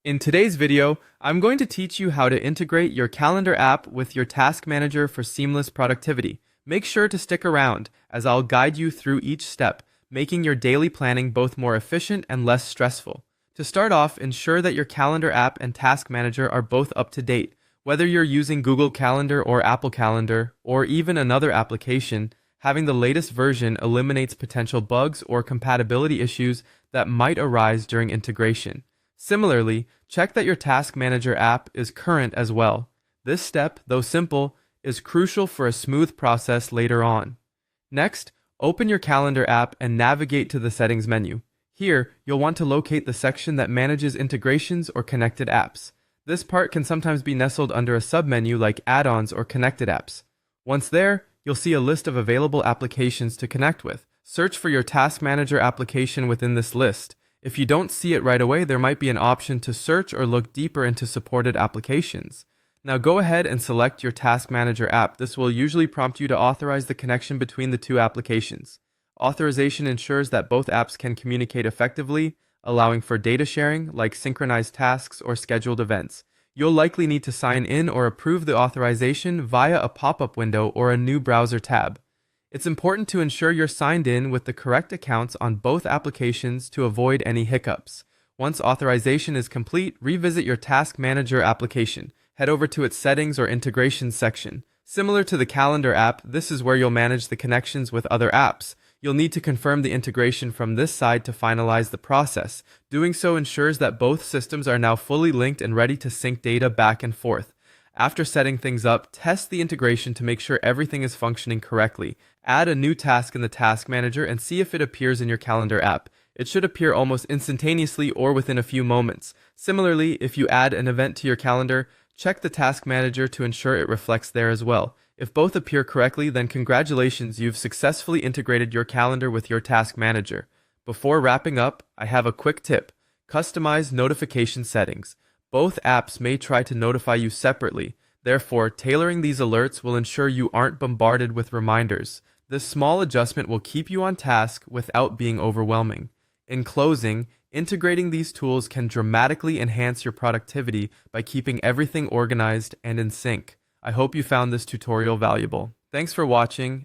In today's video, I'm going to teach you how to integrate your calendar app with your task manager for seamless productivity. Make sure to stick around, as I'll guide you through each step, making your daily planning both more efficient and less stressful. To start off, ensure that your calendar app and task manager are both up to date. Whether you're using Google Calendar or Apple Calendar, or even another application, having the latest version eliminates potential bugs or compatibility issues that might arise during integration. Similarly, check that your Task Manager app is current as well. This step, though simple, is crucial for a smooth process later on. Next, open your Calendar app and navigate to the Settings menu. Here, you'll want to locate the section that manages integrations or connected apps. This part can sometimes be nestled under a submenu like Add-ons or Connected Apps. Once there, you'll see a list of available applications to connect with. Search for your Task Manager application within this list. If you don't see it right away, there might be an option to search or look deeper into supported applications. Now go ahead and select your Task Manager app. This will usually prompt you to authorize the connection between the two applications. Authorization ensures that both apps can communicate effectively, allowing for data sharing like synchronized tasks or scheduled events. You'll likely need to sign in or approve the authorization via a pop-up window or a new browser tab. It's important to ensure you're signed in with the correct accounts on both applications to avoid any hiccups. Once authorization is complete, revisit your Task Manager application. Head over to its Settings or Integrations section. Similar to the Calendar app, this is where you'll manage the connections with other apps. You'll need to confirm the integration from this side to finalize the process. Doing so ensures that both systems are now fully linked and ready to sync data back and forth. After setting things up, test the integration to make sure everything is functioning correctly. Add a new task in the Task Manager and see if it appears in your Calendar app. It should appear almost instantaneously or within a few moments. Similarly, if you add an event to your calendar, check the Task Manager to ensure it reflects there as well. If both appear correctly, then congratulations, you've successfully integrated your calendar with your Task Manager. Before wrapping up, I have a quick tip. Customize notification settings. Both apps may try to notify you separately. Therefore, tailoring these alerts will ensure you aren't bombarded with reminders. This small adjustment will keep you on task without being overwhelming. In closing, integrating these tools can dramatically enhance your productivity by keeping everything organized and in sync. I hope you found this tutorial valuable. Thanks for watching, and